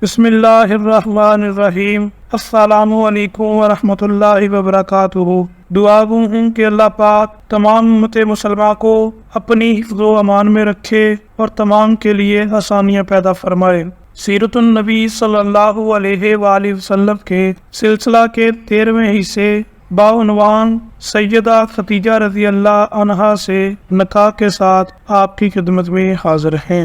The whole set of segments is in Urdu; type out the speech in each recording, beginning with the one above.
بسم اللہ الرحمن الرحیم۔ السلام علیکم ورحمۃ اللہ وبرکاتہ۔ دعا گو ہوں کہ اللہ پاک تمام امت مسلمہ کو اپنی حفظ و امان میں رکھے اور تمام کے لیے آسانیاں پیدا فرمائے۔ سیرت النبی صلی اللہ علیہ وآلہ وسلم کے سلسلہ کے 13ویں حصے بعنوان سیدہ ختیجہ رضی اللہ عنہا سے نکاح کے ساتھ آپ کی خدمت میں حاضر ہیں۔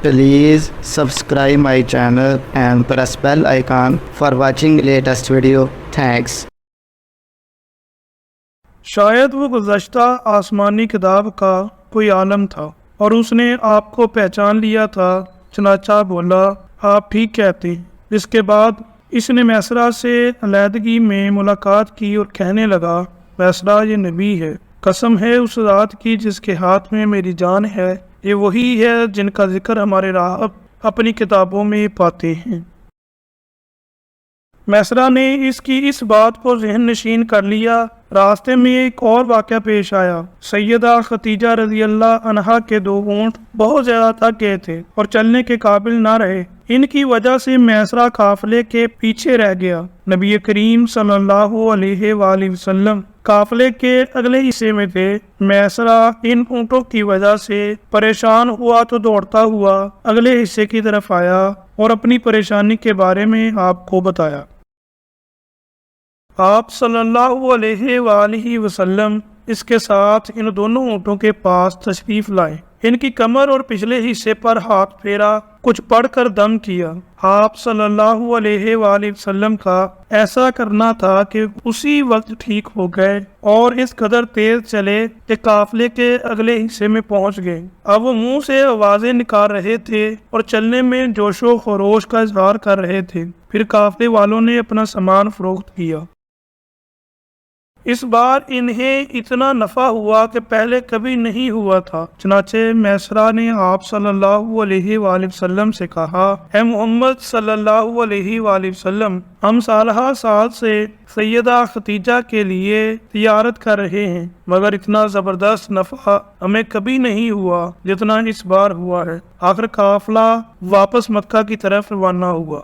Please subscribe my channel and press bell icon for watching latest video. Thanks. شاید وہ گزشتہ آسمانی کتاب کا کوئی عالم تھا اور اس نے آپ کو پہچان لیا تھا، چنانچہ بولا آپ ٹھیک کہتے ہیں۔ اس کے بعد اس نے میسرہ سے علیحدگی میں ملاقات کی اور کہنے لگا میسرہ یہ نبی ہے، قسم ہے اس ذات کی جس کے ہاتھ میں میری جان ہے، یہ وہی ہے جن کا ذکر ہمارے راہب اپنی کتابوں میں پاتے ہیں۔ میسرہ نے اس کی اس بات کو ذہن نشین کر لیا۔ راستے میں ایک اور واقعہ پیش آیا۔ سیدہ ختیجہ رضی اللہ عنہا کے 2 اونٹ بہت زیادہ تھک گئے تھے اور چلنے کے قابل نہ رہے۔ ان کی وجہ سے میسرہ قافلے کے پیچھے رہ گیا۔ نبی کریم صلی اللہ علیہ وآلہ وسلم قافلے کے اگلے حصے میں تھے۔ میسرہ ان اونٹوں کی وجہ سے پریشان ہوا تو دوڑتا ہوا اگلے حصے کی طرف آیا اور اپنی پریشانی کے بارے میں آپ کو بتایا۔ آپ صلی اللہ علیہ وآلہ وسلم اس کے ساتھ ان دونوں اونٹوں کے پاس تشریف لائے، ان کی کمر اور پچھلے حصے پر ہاتھ پھیرا، کچھ پڑھ کر دم کیا۔ آپ صلی اللہ علیہ وآلہ وسلم کا ایسا کرنا تھا کہ اسی وقت ٹھیک ہو گئے اور اس قدر تیز چلے کہ قافلے کے اگلے حصے میں پہنچ گئے۔ اب وہ منہ سے آوازیں نکال رہے تھے اور چلنے میں جوش و خروش کا اظہار کر رہے تھے۔ پھر قافلے والوں نے اپنا سامان فروخت کیا۔ اس بار انہیں اتنا نفع ہوا کہ پہلے کبھی نہیں ہوا تھا۔ چنانچہ میسرہ نے آپ صلی اللہ علیہ وآلہ وسلم سے کہا اے محمد صلی اللہ علیہ وآلہ وسلم، ہم سالہ سال سے سیدہ ختیجہ کے لیے تجارت کر رہے ہیں، مگر اتنا زبردست نفع ہمیں کبھی نہیں ہوا جتنا اس بار ہوا ہے۔ آخر قافلہ واپس مکہ کی طرف روانہ ہوا۔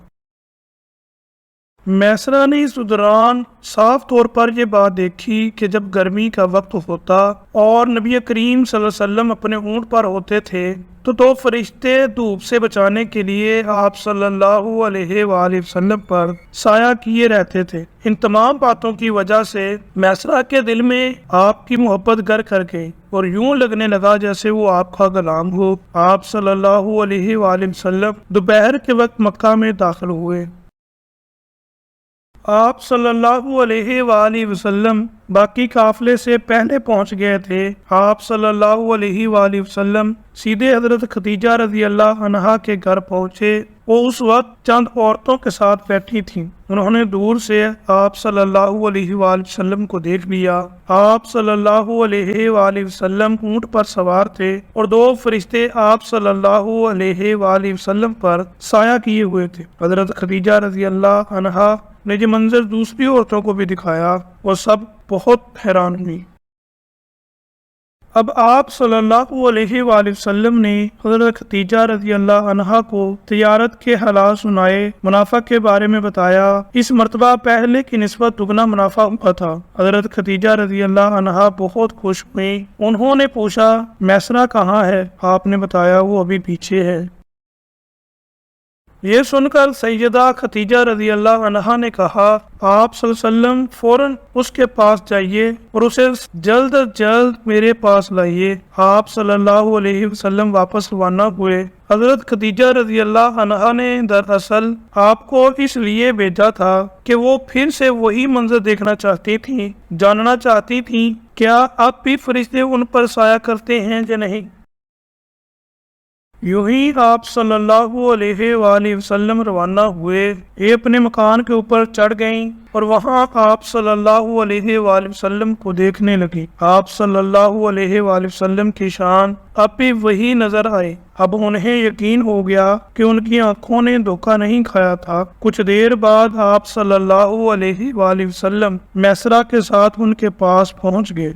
میسرہ نے اس دوران صاف طور پر یہ بات دیکھی کہ جب گرمی کا وقت ہوتا اور نبی کریم صلی اللہ علیہ وسلم اپنے اونٹ پر ہوتے تھے تو 2 فرشتے دھوپ سے بچانے کے لیے آپ صلی اللہ علیہ وآلہ وسلم پر سایہ کیے رہتے تھے۔ ان تمام باتوں کی وجہ سے میسرہ کے دل میں آپ کی محبت گر کر گئی اور یوں لگنے لگا جیسے وہ آپ کا غلام ہو۔ آپ صلی اللہ علیہ وآلہ وسلم دوپہر کے وقت مکہ میں داخل ہوئے۔ آپ صلی اللہ علیہ وآلہ وسلم باقی قافلے سے پہلے پہنچ گئے تھے۔ آپ صلی اللہ علیہ وآلہ وسلم سیدھے حضرت ختیجہ رضی اللہ عنہا کے گھر پہنچے۔ وہ اس وقت چند عورتوں کے ساتھ بیٹھی تھیں۔ انہوں نے دور سے آپ صلی اللہ علیہ وآلہ وسلم کو دیکھ لیا۔ آپ صلی اللہ علیہ وآلہ وسلم اونٹ پر سوار تھے اور 2 فرشتے آپ صلی اللہ علیہ وآلہ وسلم پر سایہ کیے ہوئے تھے۔ حضرت ختیجہ رضی اللہ عنہا نے یہ منظر دوسری عورتوں کو بھی دکھایا، وہ سب بہت حیران ہوئی۔ اب آپ صلی اللہ علیہ وآلہ وسلم نے حضرت ختیجہ رضی اللہ عنہا کو تجارت کے حالات سنائے، منافع کے بارے میں بتایا۔ اس مرتبہ پہلے کی نسبت دگنا منافع ہوا تھا۔ حضرت ختیجہ رضی اللہ عنہا بہت خوش ہوئی۔ انہوں نے پوچھا میسرہ کہاں ہے؟ آپ نے بتایا وہ ابھی پیچھے ہے۔ یہ سن کر سیدہ ختیجہ رضی اللہ عنہا نے کہا آپ صلی اللہ علیہ وسلم فوراً اس کے پاس جائیے اور اسے جلد از جلد میرے پاس لائیے۔ آپ صلی اللہ علیہ وسلم واپس روانہ ہوئے۔ حضرت ختیجہ رضی اللہ عنہا نے دراصل آپ کو اس لیے بھیجا تھا کہ وہ پھر سے وہی منظر دیکھنا چاہتی تھیں، جاننا چاہتی تھیں کیا اب بھی فرشتے ان پر سایہ کرتے ہیں یا نہیں۔ یوں ہی آپ صلی اللہ علیہ وآلہ وسلم روانہ ہوئے۔ یہ اپنے مکان کے اوپر چڑھ گئیں اور وہاں آپ صلی اللہ علیہ وآلہ وسلم کو دیکھنے لگی۔ آپ صلی اللہ علیہ وآلہ وسلم کی شان اب بھی وہی نظر آئے۔ اب انہیں یقین ہو گیا کہ ان کی آنکھوں نے دھوکہ نہیں کھایا تھا۔ کچھ دیر بعد آپ صلی اللہ علیہ وآلہ وسلم میسرہ کے ساتھ ان کے پاس پہنچ گئے۔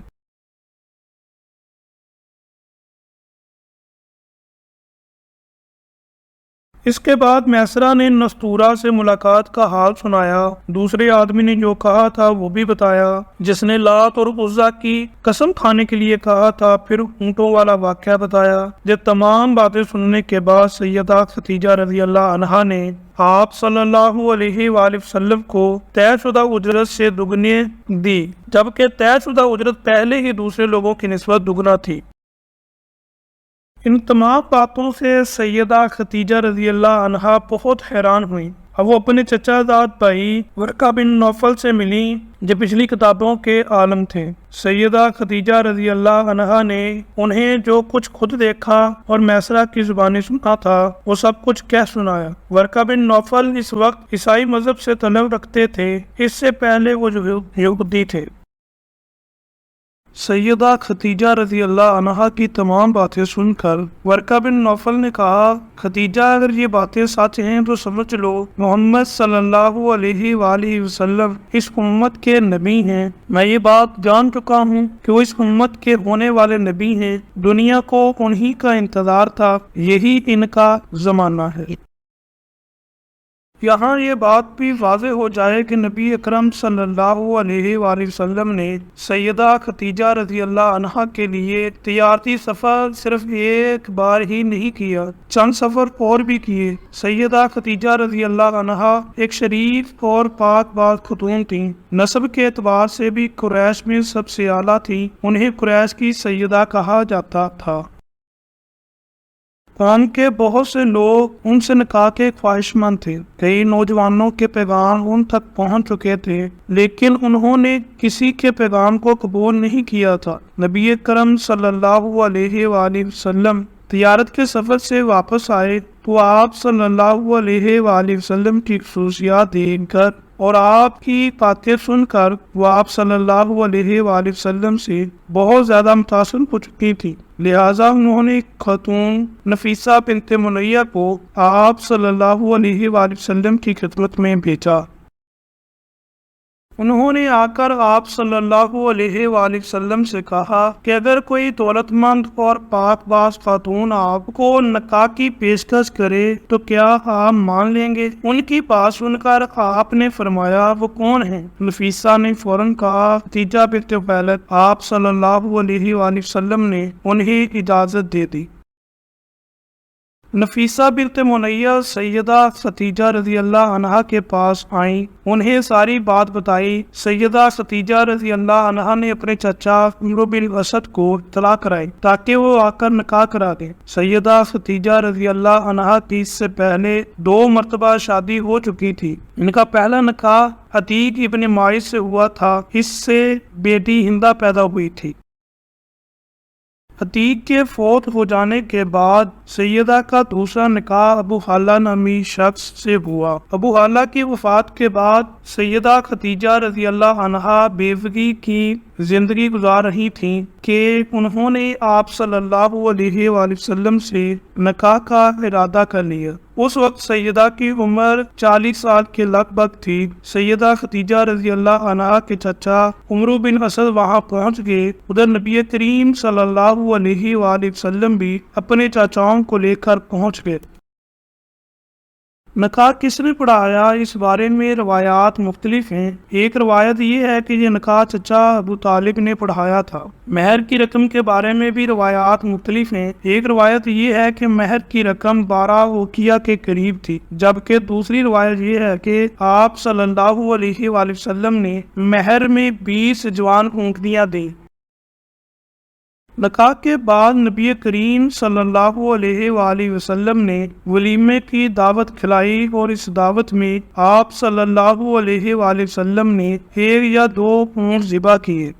اس کے بعد میسرہ نے نستورہ سے ملاقات کا حال سنایا، دوسرے آدمی نے جو کہا تھا وہ بھی بتایا، جس نے لات اور عزا کی قسم کھانے کے لیے کہا تھا، پھر اونٹوں والا واقعہ بتایا۔ جب تمام باتیں سننے کے بعد سیدہ خدیجہ رضی اللہ عنہا نے آپ صلی اللہ علیہ وآلہ وسلم کو طے شدہ اجرت سے دگنی دی، جبکہ طے شدہ اجرت پہلے ہی دوسرے لوگوں کی نسبت دگنا تھی۔ ان تمام باتوں سے سیدہ خدیجہ رضی اللہ عنہا بہت حیران ہوئیں۔ اب وہ اپنے چچا زاد بھائی ورقہ بن نوفل سے ملیں جو پچھلی کتابوں کے عالم تھے۔ سیدہ خدیجہ رضی اللہ عنہا نے انہیں جو کچھ خود دیکھا اور میسرہ کی زبانی سنا تھا وہ سب کچھ کہہ سنایا۔ ورقہ بن نوفل اس وقت عیسائی مذہب سے تعلق رکھتے تھے، اس سے پہلے وہ یہودی تھے۔ سیدہ خدیجہ رضی اللہ عنہا کی تمام باتیں سن کر ورقہ بن نوفل نے کہا، خدیجہ اگر یہ باتیں سچ ہیں تو سمجھ لو محمد صلی اللہ علیہ وآلہ وسلم اس امت کے نبی ہیں۔ میں یہ بات جان چکا ہوں کہ وہ اس امت کے ہونے والے نبی ہیں، دنیا کو انہی کا انتظار تھا، یہی ان کا زمانہ ہے۔ یہاں یہ بات بھی واضح ہو جائے کہ نبی اکرم صلی اللہ علیہ وآلہ وسلم نے سیدہ خدیجہ رضی اللہ عنہا کے لیے تجارتی سفر صرف ایک بار ہی نہیں کیا، چند سفر اور بھی کیے۔ سیدہ خدیجہ رضی اللہ عنہا ایک شریف اور پاک باز خاتون تھیں، نسب کے اعتبار سے بھی قریش میں سب سے اعلیٰ تھیں، انہیں قریش کی سیدہ کہا جاتا تھا۔ قوم کے بہت سے لوگ ان سے نکاح کے خواہش مند تھے، کئی نوجوانوں کے پیغام ان تک پہنچ چکے تھے، لیکن انہوں نے کسی کے پیغام کو قبول نہیں کیا تھا۔ نبی کرم صلی اللہ علیہ وآلہ وسلم تجارت کے سفر سے واپس آئے تو آپ صلی اللہ علیہ وآلہ وسلم کی خصوصیات دیکھ کر اور آپ کی باتیں سن کر وہ آپ صلی اللہ علیہ وآلہ وسلم سے بہت زیادہ متاثر ہو چکی تھی، لہٰذا انہوں نے خاتون نفیسہ بنت منیہ کو آپ صلی اللہ علیہ وآلہ وسلم کی خدمت میں بھیجا۔ انہوں نے آ کر آپ صلی اللہ علیہ وآلہ وسلم سے کہا کہ اگر کوئی دولت مند اور پاک باز خاتون آپ کو نکاح کی پیشکش کرے تو کیا آپ مان لیں گے؟ ان کی بات سن کر آپ نے فرمایا، وہ کون ہیں؟ نفیسہ نے فوراً کہا، خدیجہ بنت خویلد۔ آپ صلی اللہ علیہ وآلہ وسلم نے انہیں اجازت دے دی۔ نفیسہ بنت منیہ سیدہ خدیجہ رضی اللہ عنہا کے پاس آئیں، انہیں ساری بات بتائی۔ سیدہ خدیجہ رضی اللہ عنہا نے اپنے چچا عمرو بن اسد کو اطلاع کرائی تاکہ وہ آ کر نکاح کرا دیں۔ سیدہ خدیجہ رضی اللہ عنہا کی اس سے پہلے 2 مرتبہ شادی ہو چکی تھی۔ ان کا پہلا نکاح عتیق ابن معیط سے ہوا تھا، اس سے بیٹی ہندہ پیدا ہوئی تھی۔ عتیق کے فوت ہو جانے کے بعد سیدہ کا دوسرا نکاح ابو حالہ نامی شخص سے ہوا۔ ابو حالہ کی وفات کے بعد سیدہ خدیجہ رضی اللہ عنہا بیوگی کی زندگی گزار رہی تھیں کہ انہوں نے آپ صلی اللہ علیہ وآلہ وسلم سے نکاح کا ارادہ کر لیا۔ اس وقت سیدہ کی عمر 40 سال کے لگ بھگ تھی۔ سیدہ خدیجہ رضی اللہ عنہا کے چچا عمرو بن اسد وہاں پہنچ گئے، ادھر نبی کریم صلی اللہ علیہ وآلہ وسلم بھی اپنے چاچاؤں کو لے کر پہنچ گئے۔ نکاح کس نے پڑھایا، اس بارے میں روایات مختلف ہیں۔ ایک روایت یہ ہے کہ یہ نکاح چچا ابو طالب نے پڑھایا تھا۔ مہر کی رقم کے بارے میں بھی روایات مختلف ہیں۔ ایک روایت یہ ہے کہ مہر کی رقم 12 اوقیہ کے قریب تھی، جبکہ دوسری روایت یہ ہے کہ آپ صلی اللہ علیہ وآلہ وسلم نے مہر میں 20 جوان اونٹنیاں دیں۔ نکاح کے بعد نبی کریم صلی اللہ علیہ وآلہ وسلم نے ولیمے کی دعوت کھلائی اور اس دعوت میں آپ صلی اللہ علیہ وآلہ وسلم نے 1 یا 2 اونٹ ذبح کیے۔